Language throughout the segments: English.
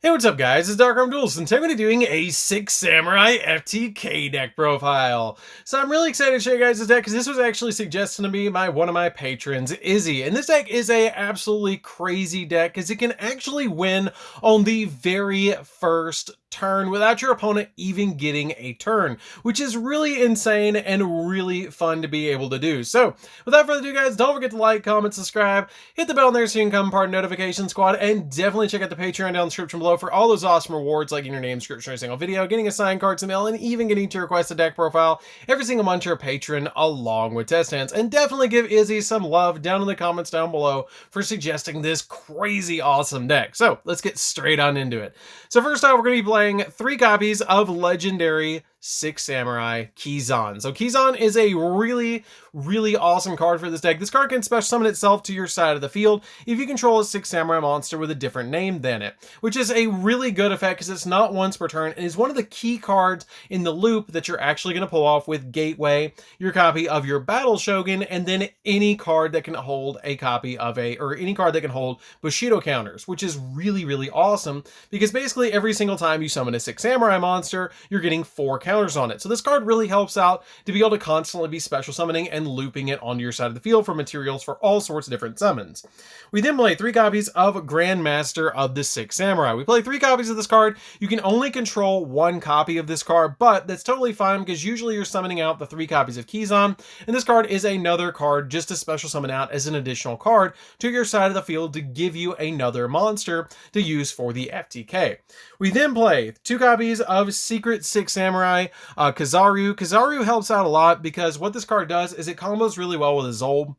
Hey, what's up guys, it's DarkArmedDuelist, and today I'm going to be doing a 6 Samurai FTK deck profile. So I'm really excited to show you guys this deck because this was actually suggested to me by one of my patrons, Izzy. And this deck is a absolutely crazy deck because it can actually win on the very first turn without your opponent even getting a turn, which is really insane and really fun to be able to do. So without further ado guys, don't forget to like, comment, subscribe, hit the bell there so you can become part of Notification Squad, and definitely check out the Patreon down in the description below for all those awesome rewards like getting your name description every single video, getting a signed card to mail, and even getting to request a deck profile every single month to your patron along with test hands. And definitely give Izzy some love down in the comments down below for suggesting this crazy awesome deck. So let's get straight on into it. So first off, we're going to be playing 3 copies of legendary 6 Samurai Kizan. So Kizan is a really awesome card for this deck. This card can special summon itself to your side of the field if you control a 6 Samurai monster with a different name than it, which is a really good effect because it's not once per turn and is one of the key cards in the loop that you're actually going to pull off with Gateway, your copy of your Battle Shogun, and then any card that can hold a copy of any card that can hold Bushido counters, which is really awesome because basically every single time you summon a 6 Samurai monster, you're getting 4 counters on it. So this card really helps out to be able to constantly be special summoning and looping it onto your side of the field for materials for all sorts of different summons. We then play 3 copies of Grandmaster of the 6 Samurai. We play 3 copies of this card. You can only control 1 copy of this card, but that's totally fine because usually you're summoning out the 3 copies of Kizan, and this card is another card just to special summon out as an additional card to your side of the field to give you another monster to use for the FTK. We then play 2 copies of Secret 6 Samurai Kizaru. Kizaru helps out a lot because what this card does is it combos really well with a Zolb.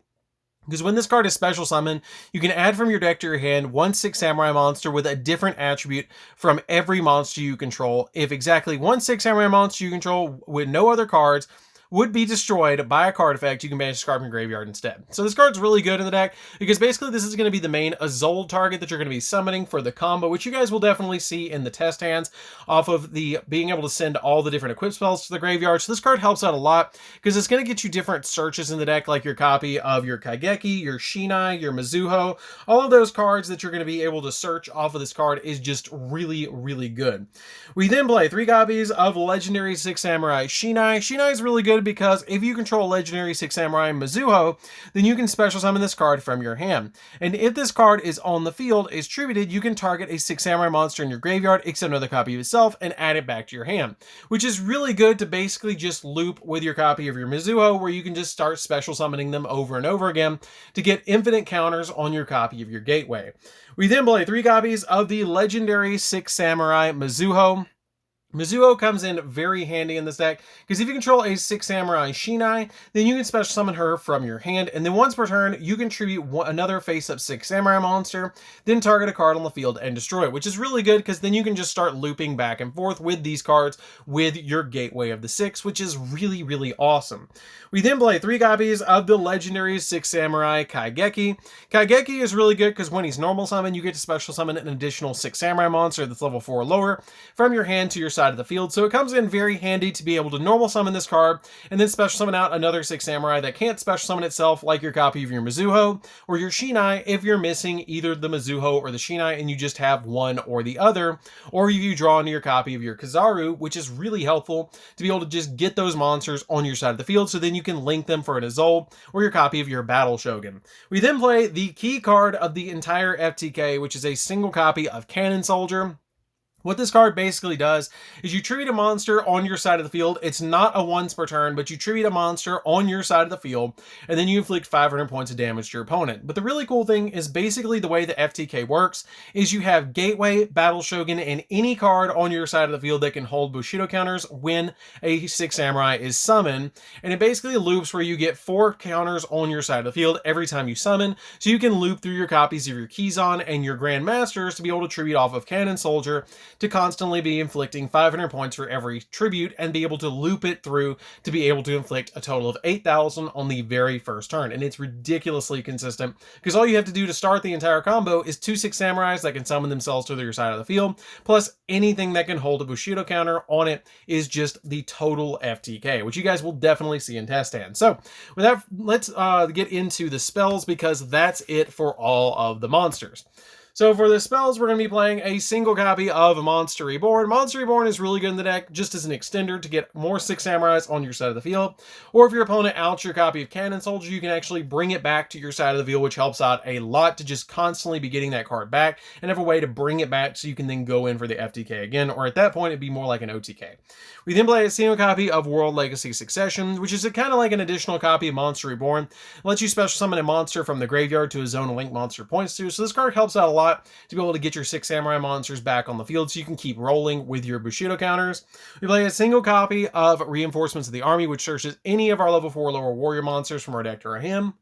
Because when this card is special summoned, you can add from your deck to your hand 1 6 Samurai monster with a different attribute from every monster you control. If exactly 1 6 Samurai monster you control with no other cards would be destroyed by a card effect, you can banish this card from your graveyard instead. So this card's really good in the deck because basically this is going to be the main Azul target that you're going to be summoning for the combo, which you guys will definitely see in the test hands off of the being able to send all the different equip spells to the graveyard. So this card helps out a lot because it's going to get you different searches in the deck, like your copy of your Kaigeki, your Shinai, your Mizuho. All of those cards that you're going to be able to search off of this card is just really good. We then play 3 copies of legendary 6 Samurai Shinai. Shinai is really good because if you control legendary 6 Samurai Mizuho, then you can special summon this card from your hand. And if this card is on the field, is tributed, you can target a 6 Samurai monster in your graveyard, except another copy of itself, and add it back to your hand. Which is really good to basically just loop with your copy of your Mizuho, where you can just start special summoning them over and over again to get infinite counters on your copy of your Gateway. We then play 3 copies of the legendary 6 Samurai Mizuho. Mizuho comes in very handy in this deck because if you control a 6 Samurai Shinai, then you can special summon her from your hand, and then once per turn you can tribute another face-up 6 Samurai monster, then target a card on the field and destroy it, which is really good because then you can just start looping back and forth with these cards with your Gateway of the 6, which is really awesome. We then play 3 copies of the legendary 6 Samurai Kaigeki. Kaigeki is really good because when he's normal summon, you get to special summon an additional 6 Samurai monster that's level 4 or lower from your hand to your side of the field. So it comes in very handy to be able to normal summon this card and then special summon out another 6 Samurai that can't special summon itself, like your copy of your Mizuho or your Shinai if you're missing either the Mizuho or the Shinai and you just have one or the other, or you draw into your copy of your Kizaru, which is really helpful to be able to just get those monsters on your side of the field so then you can link them for an Azul or your copy of your Battle Shogun. We then play the key card of the entire FTK, which is a single copy of Cannon Soldier. What this card basically does is you tribute a monster on your side of the field. It's not a once per turn, but you tribute a monster on your side of the field, and then you inflict 500 points of damage to your opponent. But the really cool thing is basically the way the FTK works is you have Gateway, Battle Shogun, and any card on your side of the field that can hold Bushido counters when a 6 Samurai is summoned. And it basically loops where you get 4 counters on your side of the field every time you summon, so you can loop through your copies of your Kizan and your Grandmasters to be able to tribute off of Cannon Soldier to constantly be inflicting 500 points for every tribute and be able to loop it through to be able to inflict a total of 8,000 on the very first turn. And it's ridiculously consistent because all you have to do to start the entire combo is 2 6 Samurais that can summon themselves to their side of the field, plus anything that can hold a Bushido counter on it is just the total FTK, which you guys will definitely see in test hands. So with that, let's get into the spells because that's it for all of the monsters. So for the spells, we're going to be playing a single copy of Monster Reborn. Monster Reborn is really good in the deck just as an extender to get more 6 Samurais on your side of the field. Or if your opponent outs your copy of Cannon Soldier, you can actually bring it back to your side of the field, which helps out a lot to just constantly be getting that card back and have a way to bring it back so you can then go in for the FTK again, or at that point it'd be more like an OTK. We then play a single copy of World Legacy Succession, which is kind of like an additional copy of Monster Reborn. It lets you special summon a monster from the graveyard to a zone a link monster points to, so this card helps out a lot to be able to get your 6 Samurai monsters back on the field so you can keep rolling with your Bushido counters. We play a single copy of Reinforcements of the Army, which searches any of our level 4 lower warrior monsters from our deck to our hand.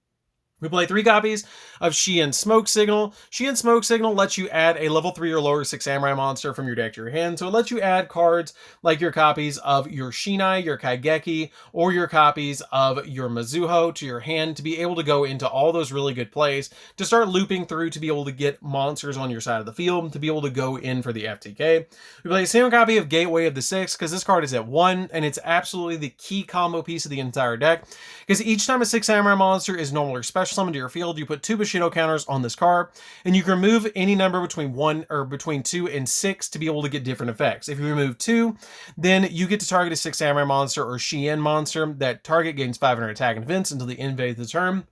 We play 3 copies of Xian Smoke Signal. Xian Smoke Signal lets you add a level 3 or lower 6 Samurai monster from your deck to your hand. So it lets you add cards like your copies of your Shinai, your Kaigeki, or your copies of your Mizuho to your hand to be able to go into all those really good plays, to start looping through to be able to get monsters on your side of the field, to be able to go in for the FTK. We play a single copy of Gateway of the Six because this card is at 1, and it's absolutely the key combo piece of the entire deck. Because each time a 6 Samurai monster is normal or special summon to your field, you put 2 Bushido counters on this card, and you can remove any number between 2 and 6 to be able to get different effects. If you remove 2, then you get to target a 6 Samurai monster or Xian monster. That target gains 500 attack and defense until the end of the turn.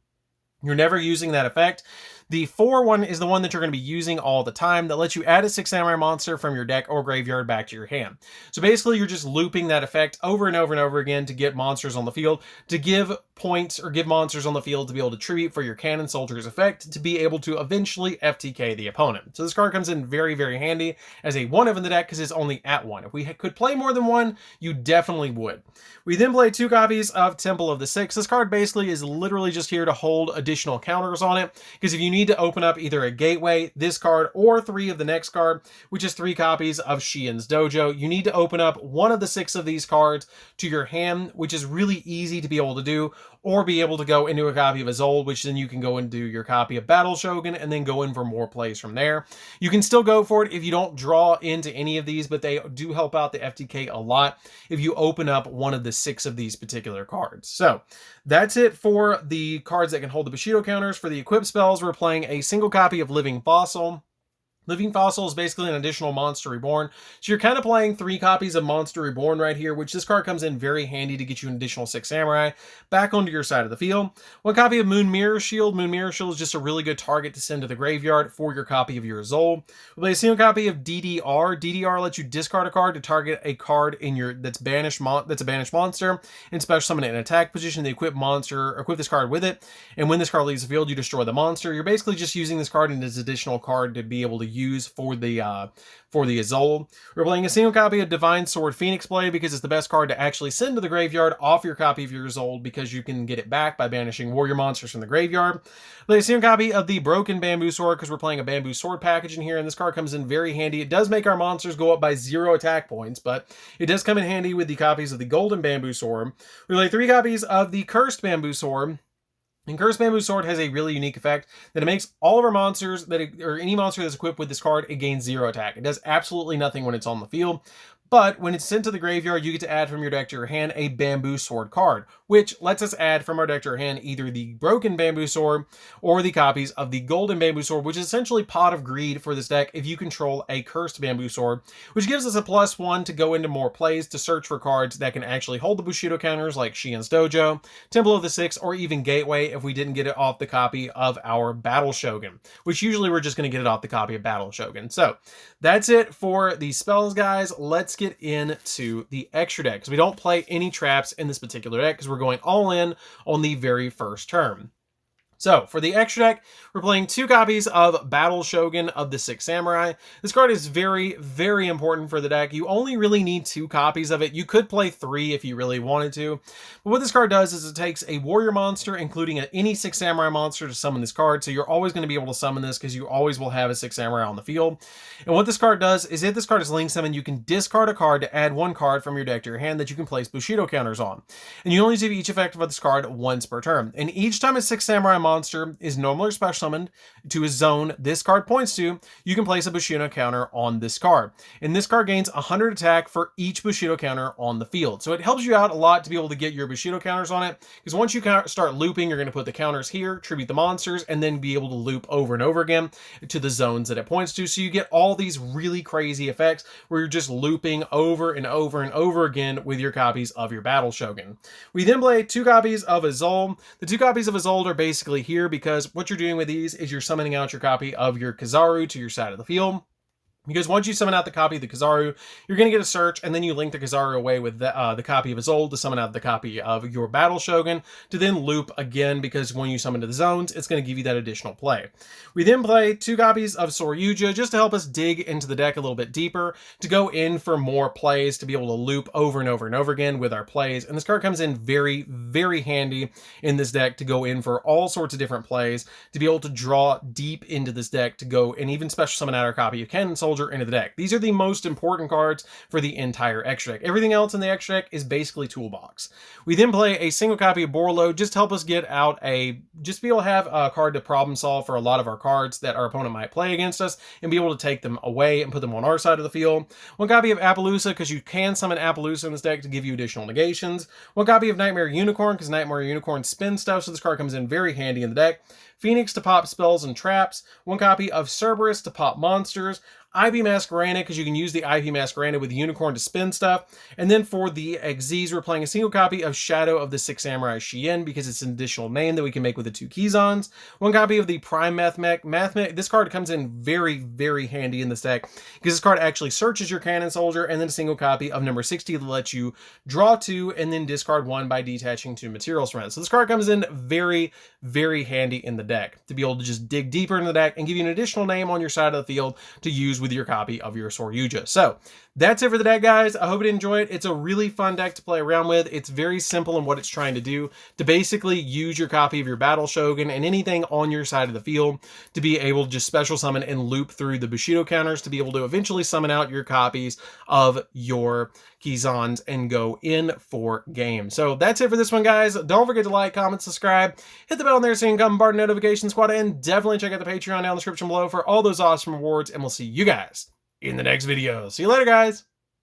You're never using that effect. The 4 one is the one that you're going to be using all the time that lets you add a 6 Samurai monster from your deck or graveyard back to your hand. So basically you're just looping that effect over and over and over again to get monsters on the field, to give points or give monsters on the field to be able to tribute for your Cannon Soldier's effect to be able to eventually FTK the opponent. So this card comes in very, very handy as a 1 of in the deck because it's only at 1. If we could play more than 1, you definitely would. We then play 2 copies of Temple of the Six. This card basically is literally just here to hold additional counters on it, because if you need to open up either a Gateway, this card, or 3 of the next card, which is 3 copies of Xian's Dojo, you need to open up 1 of the 6 of these cards to your hand, which is really easy to be able to do, or be able to go into a copy of Awalt, which then you can go and do your copy of Battle Shogun and then go in for more plays from there. You can still go for it if you don't draw into any of these, but they do help out the FTK a lot if you open up 1 of the 6 of these particular cards. So that's it for the cards that can hold the Bushido counters. For the equip spells, we're playing a single copy of Living Fossil. Living Fossil is basically an additional Monster Reborn. So you're kind of playing 3 copies of Monster Reborn right here, which this card comes in very handy to get you an additional 6 Samurai back onto your side of the field. 1 copy of Moon Mirror Shield. Moon Mirror Shield is just a really good target to send to the graveyard for your copy of your Azul. We play a single copy of DDR. DDR lets you discard a card to target a card in your that's a banished monster and special summon it in attack position. The equip this card with it, and when this card leaves the field, you destroy the monster. You're basically just using this card as an additional card to be able to use for the Azul. We're playing a single copy of Divine Sword Phoenix Blade because it's the best card to actually send to the graveyard off your copy of your Azul, because you can get it back by banishing warrior monsters from the graveyard. Play a single copy of the Broken Bamboo Sword because we're playing a Bamboo Sword package in here, and this card comes in very handy. It does make our monsters go up by 0 attack points, but it does come in handy with the copies of the Golden Bamboo Sword. We play 3 copies of the Cursed Bamboo Sword. And Cursed Bamboo Sword has a really unique effect that it makes all of our monsters, or any monster that's equipped with this card, it gains 0 attack. It does absolutely nothing when it's on the field. But when it's sent to the graveyard, you get to add from your deck to your hand a Bamboo Sword card, which lets us add from our deck to our hand either the Broken Bamboo Sword or the copies of the Golden Bamboo Sword, which is essentially Pot of Greed for this deck if you control a Cursed Bamboo Sword, which gives us a +1 to go into more plays to search for cards that can actually hold the Bushido counters like Xian's Dojo, Temple of the Six, or even Gateway if we didn't get it off the copy of our Battle Shogun, which usually we're just going to get it off the copy of Battle Shogun. So that's it for the spells, guys. Let's get into the extra deck because we don't play any traps in this particular deck because we're going all in on the very first turn. So, for the extra deck, we're playing 2 copies of Battle Shogun of the 6 Samurai. This card is very, very important for the deck. You only really need 2 copies of it. You could play 3 if you really wanted to. But what this card does is it takes a warrior monster, including any 6 Samurai monster, to summon this card. So you're always going to be able to summon this because you always will have a 6 Samurai on the field. And what this card does is if this card is link summoned, you can discard a card to add 1 card from your deck to your hand that you can place Bushido counters on. And you only do each effect of this card once per turn. And each time a 6 Samurai monster monster is normally special summoned to a zone this card points to, you can place a Bushido counter on this card. And this card gains 100 attack for each Bushido counter on the field. So it helps you out a lot to be able to get your Bushido counters on it, because once you start looping, you're going to put the counters here, tribute the monsters, and then be able to loop over and over again to the zones that it points to. So you get all these really crazy effects where you're just looping over and over and over again with your copies of your Battle Shogun. We then play 2 copies of Azul. The 2 copies of Azul are basically here because what you're doing with these is you're summoning out your copy of your Kizaru to your side of the field. Because once you summon out the copy of the Kizaru, you're going to get a search, and then you link the Kizaru away with the copy of Azul to summon out the copy of your Battle Shogun to then loop again, because when you summon to the zones, it's going to give you that additional play. We then play 2 copies of Yugioh just to help us dig into the deck a little bit deeper, to go in for more plays, to be able to loop over and over and over again with our plays. And this card comes in very, very handy in this deck to go in for all sorts of different plays, to be able to draw deep into this deck to go and even special summon out our copy of Cannon Soldier into the deck. These are the most important cards for the entire extra deck. Everything else in the extra deck is basically toolbox. We then play a single copy of Borlo just to help us get out just be able to have a card to problem solve for a lot of our cards that our opponent might play against us, and be able to take them away and put them on our side of the field. 1 copy of Appaloosa, because you can summon Appaloosa in this deck to give you additional negations. 1 copy of Nightmare Unicorn, because Nightmare Unicorn spins stuff, so this card comes in very handy in the deck. Phoenix to pop spells and traps. 1 copy of Cerberus to pop monsters. Ivy Masquerade, because you can use the Ivy Masquerade with Unicorn to spin stuff. And then for the Xyz, we're playing a single copy of Shadow of the Six Samurai Shien, because it's an additional name that we can make with the 2 Kizons. 1 copy of the Prime Mathmech. This card comes in very, very handy in this deck, because this card actually searches your Cannon Soldier, and then a single copy of number 60 that lets you draw 2 and then discard 1 by detaching 2 materials from it. So this card comes in very, very handy in the deck to be able to just dig deeper in the deck and give you an additional name on your side of the field to use with your copy of your Yugioh. So that's it for the deck, guys. I hope you enjoy it. It's a really fun deck to play around with. It's very simple in what it's trying to do, to basically use your copy of your Battle Shogun and anything on your side of the field to be able to just special summon and loop through the Bushido counters to be able to eventually summon out your copies of your Kizons and go in for game. So that's it for this one, guys. Don't forget to like, comment, subscribe, hit the bell on there so you can come part of the notification squad, and definitely check out the Patreon down in the description below for all those awesome rewards, and we'll see you guys in the next video. See you later, guys.